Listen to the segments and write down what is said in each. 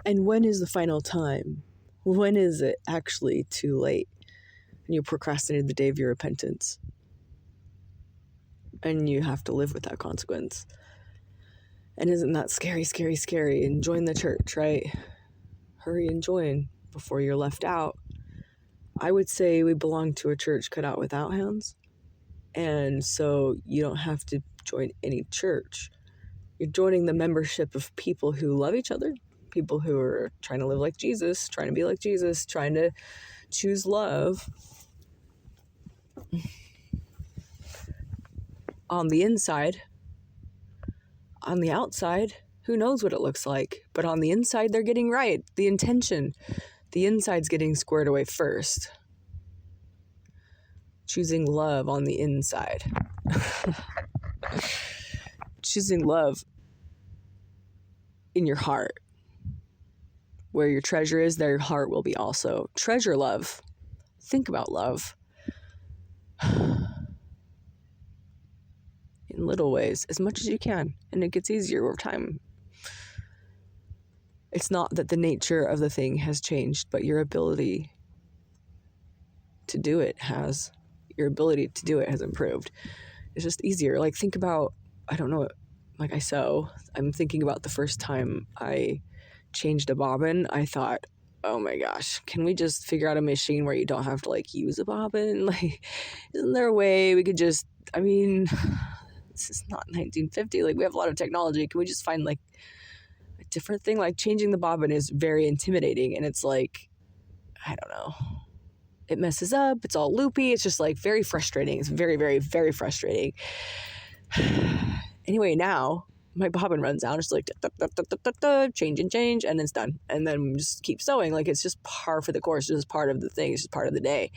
And when is the final time? When is it actually too late? And you procrastinated the day of your repentance. And you have to live with that consequence. And isn't that scary, scary, scary? And join the church, right? Hurry and join before you're left out. I would say we belong to a church cut out without hands. And so you don't have to join any church. You're joining the membership of people who love each other, people who are trying to live like Jesus, trying to be like Jesus, trying to choose love. On the inside, on the outside, who knows what it looks like, but on the inside, they're getting right. The intention, the inside's getting squared away first. Choosing love on the inside. Choosing love in your heart. Where your treasure is, there your heart will be also. Treasure love. Think about love. In little ways, as much as you can. And it gets easier over time. It's not that the nature of the thing has changed, but your ability to do it has. Your ability to do it has improved. It's just easier. Like, think about, I don't know, like I sew. I'm thinking about the first time I changed a bobbin. I thought, oh my gosh, can we just figure out a machine where you don't have to like use a bobbin? Like, isn't there a way we could just, I mean, this is not 1950. Like, we have a lot of technology. Can we just find like a different thing? Like, changing the bobbin is very intimidating. And it's like, I don't know. It messes up. It's all loopy. It's just like very frustrating. It's very, very, very frustrating. Anyway, now my bobbin runs out. It's like change, and it's done. And then just keep sewing. Like, it's just par for the course. It's just part of the thing. It's just part of the day.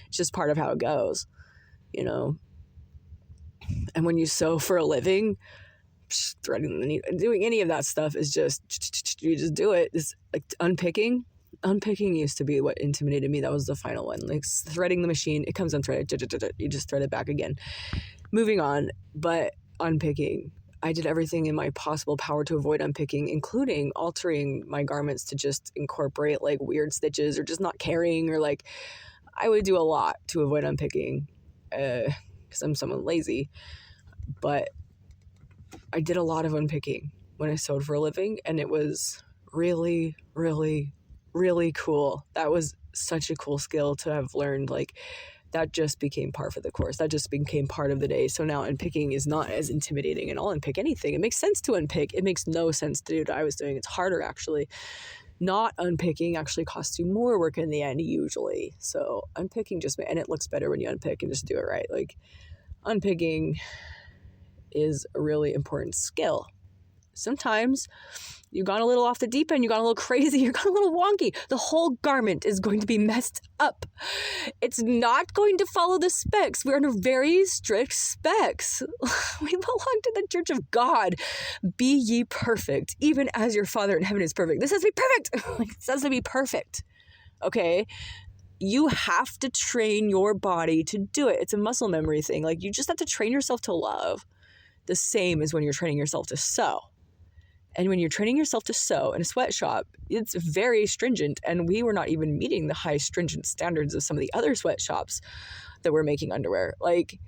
It's just part of how it goes, you know. And when you sew for a living, threading the needle, doing any of that stuff is just, you just do it. It's like unpicking. Unpicking used to be what intimidated me. That was the final one. Like, threading the machine, it comes unthreaded. You just thread it back again. Moving on. But unpicking, I did everything in my possible power to avoid unpicking, including altering my garments to just incorporate like weird stitches or just not caring, or like I would do a lot to avoid unpicking because I'm someone lazy. But I did a lot of unpicking when I sewed for a living, and it was really, really, really cool. That was such a cool skill to have learned. Like, that just became par for the course. That just became part of the day. So now unpicking is not as intimidating, and I'll unpick anything. It makes sense to unpick. It makes no sense to do what I was doing. It's harder, actually. Not unpicking actually costs you more work in the end, usually. So unpicking just, and it looks better when you unpick and just do it right. Like, unpicking is a really important skill. Sometimes you got a little off the deep end, you got a little crazy, you got a little wonky. The whole garment is going to be messed up. It's not going to follow the specs. We're under very strict specs. We belong to the church of God. Be ye perfect, even as your Father in heaven is perfect. This has to be perfect. This has to be perfect. Okay? You have to train your body to do it. It's a muscle memory thing. Like, you just have to train yourself to love the same as when you're training yourself to sew. And when you're training yourself to sew in a sweatshop, it's very stringent. And we were not even meeting the high stringent standards of some of the other sweatshops that were making underwear. Like,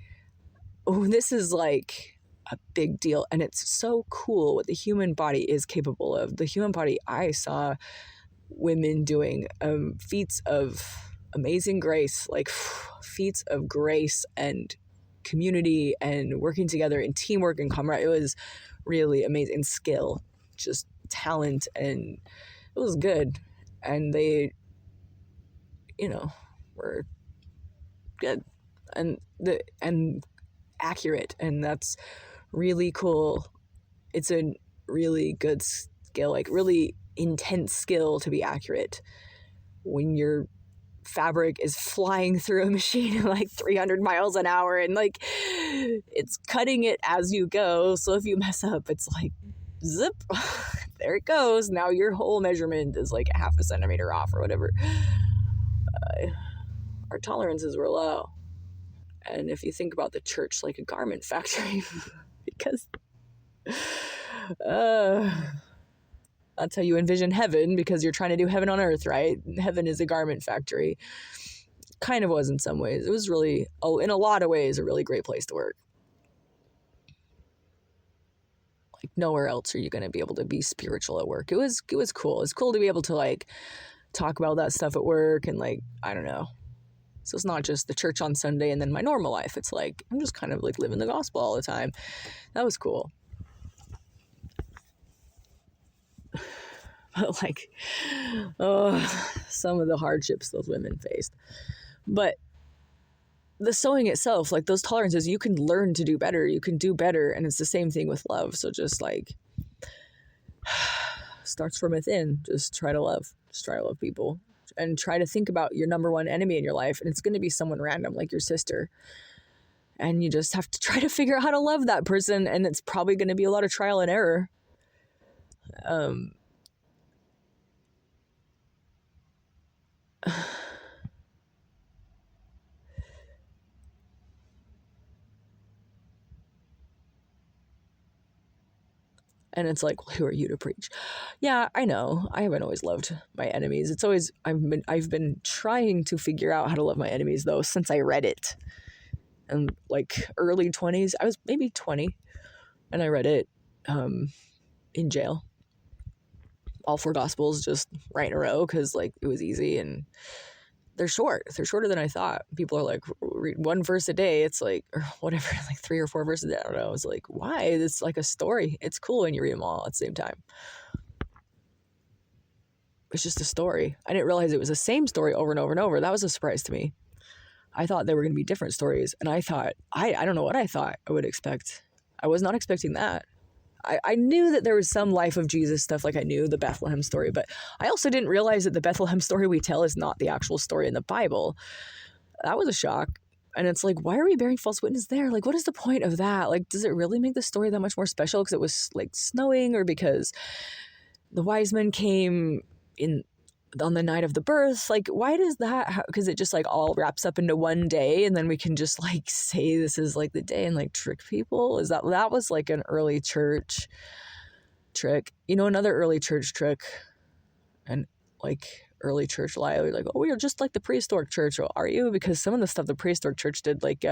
oh, this is like a big deal. And it's so cool what the human body is capable of. The human body, I saw women doing feats of amazing grace, like feats of grace and community and working together and teamwork and camaraderie. It was really amazing. Skill, just talent, and it was good. And they, were good and accurate, and that's really cool. It's a really good skill, like really intense skill to be accurate when your fabric is flying through a machine at like 300 miles an hour, and like it's cutting it as you go. So if you mess up, it's like zip, there it goes. Now your whole measurement is like a half a centimeter off or whatever. Our tolerances were low. And if you think about the church like a garment factory, because That's how you envision heaven, because you're trying to do heaven on earth, right? Heaven is a garment factory. Kind of was in some ways. It was really, in a lot of ways, a really great place to work. Like nowhere else are you going to be able to be spiritual at work. It was cool. It's cool to be able to like talk about that stuff at work and like, I don't know. So it's not just the church on Sunday and then my normal life. It's like, I'm just kind of like living the gospel all the time. That was cool. But like, some of the hardships those women faced. But the sewing itself, like those tolerances, you can learn to do better. You can do better. And it's the same thing with love. So just like, starts from within. Just try to love. Just try to love people. And try to think about your number one enemy in your life. And it's going to be someone random, like your sister. And you just have to try to figure out how to love that person. And it's probably going to be a lot of trial and error. And it's like, well, who are you to preach? Yeah, I know. I haven't always loved my enemies. It's always, I've been trying to figure out how to love my enemies though, since I read it. And like early 20s, I was maybe 20 and I read it in jail. All 4 gospels just right in a row, because like it was easy and they're short. They're shorter than I thought. People are like, read 1 verse a day. It's like, or whatever, like 3 or 4 verses a day. I don't know. It's like, why? It's like a story. It's cool when you read them all at the same time. It's just a story. I didn't realize it was the same story over and over and over. That was a surprise to me. I thought they were going to be different stories. And I thought, I don't know what I thought I would expect. I was not expecting that. I knew that there was some life of Jesus stuff, like I knew the Bethlehem story, but I also didn't realize that the Bethlehem story we tell is not the actual story in the Bible. That was a shock. And it's like, why are we bearing false witness there? Like, what is the point of that? Like, does it really make the story that much more special because it was like snowing, or because the wise men came in on the night of the birth? Like, why does that, because it just like all wraps up into one day and then we can just like say this is like the day and like trick people? That was like an early church trick. You know, another early church trick and like early church lie, like, oh, you're just like the prehistoric church. Well, are you? Because some of the stuff the prehistoric church did, like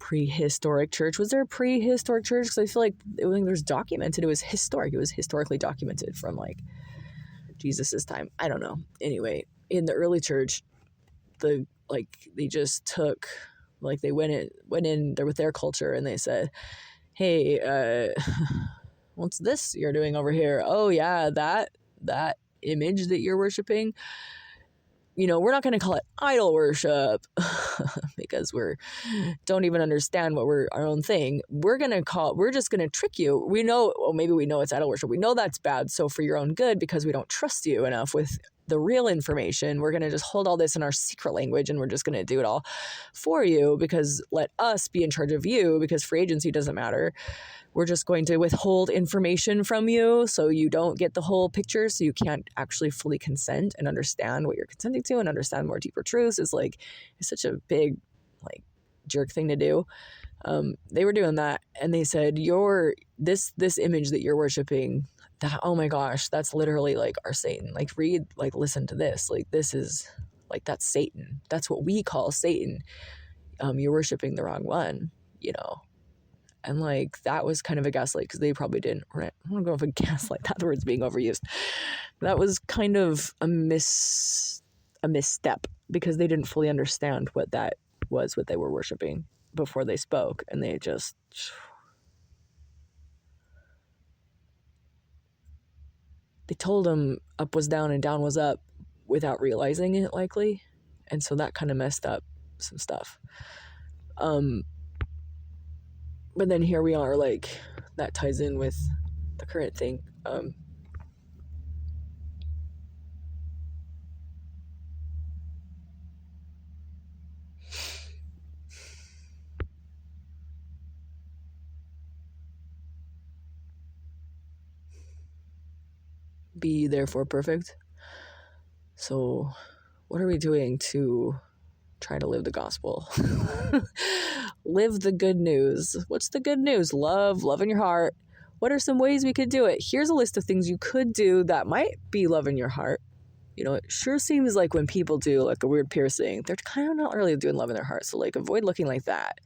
prehistoric church, was there a prehistoric church? Because I feel like there's documented, it was historic, it was historically documented from like Jesus's time. I don't know. Anyway, in the early church, they just took, like, they went in there with their culture and they said, hey, what's this you're doing over here? Oh yeah, that image that you're worshiping, you know, we're not going to call it idol worship because don't even understand what our own thing. We're just going to trick you. We know, well, maybe we know it's idol worship. We know that's bad. So for your own good, because we don't trust you enough with the real information, we're going to just hold all this in our secret language and we're just going to do it all for you, because let us be in charge of you, because free agency doesn't matter. We're just going to withhold information from you so you don't get the whole picture, so you can't actually fully consent and understand what you're consenting to and understand more deeper truths. It's such a big, like, jerk thing to do. They were doing that, and they said, this image that you're worshiping, that, oh my gosh, that's literally like our Satan. Like, listen to this. Like, this is, like, that's Satan. That's what we call Satan. You're worshiping the wrong one, you know. And like, that was kind of a gaslight, because they probably didn't, I don't know if a gaslight, that word's being overused. That was kind of a misstep, because they didn't fully understand what that was, what they were worshiping before they spoke. And they told them up was down and down was up without realizing it, likely. And so that kind of messed up some stuff. But then here we are, like, that ties in with the current thing. Be therefore perfect. So what are we doing to try to live the gospel? Live the good news. What's the good news? Love in your heart, What are some ways we could do it? Here's a list of things you could do that might be love in your heart. You know, it sure seems like when people do like a weird piercing, they're kind of not really doing love in their heart. So like avoid looking like that.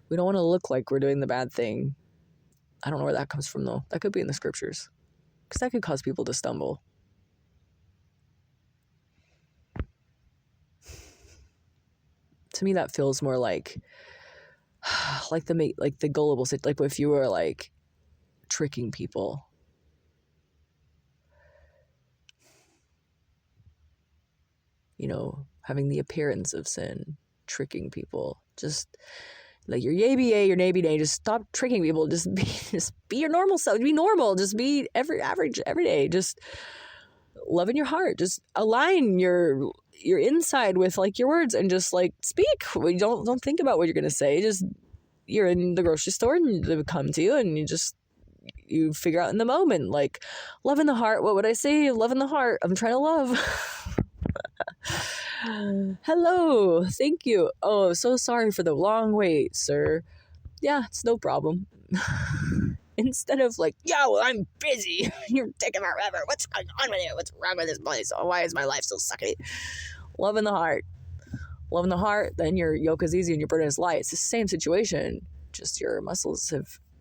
We don't want to look like we're doing the bad thing. I don't know where that comes from though. That could be in the scriptures. Because that could cause people to stumble. To me, that feels more like the gullible, like if you were like tricking people. You know, having the appearance of sin, tricking people. Just like your yay be yay, your nay be nay. Just stop tricking people. Just be your normal self. Be normal. Just be average every day. Just love in your heart. Just align your inside with like your words and just like speak. Don't think about what you're gonna say. Just you're in the grocery store and they come to you and you figure out in the moment like love in the heart. What would I say? Love in the heart. I'm trying to love. Hello, thank you. Oh, so sorry for the long wait, sir. Yeah, it's no problem. Instead of like, yo, I'm busy. You're taking forever. What's going on with you? What's wrong with this place? Oh, why is my life so sucky? Love in the heart. Love in the heart, then your yoke is easy and your burden is light. It's the same situation. Just your muscles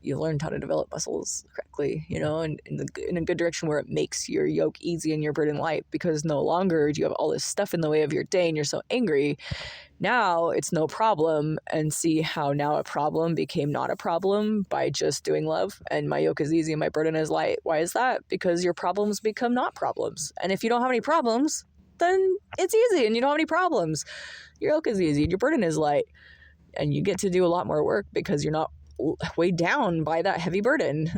you've learned how to develop muscles correctly, you know, and in a good direction where it makes your yoke easy and your burden light, because no longer do you have all this stuff in the way of your day and you're so angry. Now it's no problem, and see how now a problem became not a problem by just doing love, and my yoke is easy and my burden is light. Why is that? Because your problems become not problems. And if you don't have any problems, then it's easy and you don't have any problems. Your yoke is easy and your burden is light, and you get to do a lot more work because you're not weighed down by that heavy burden.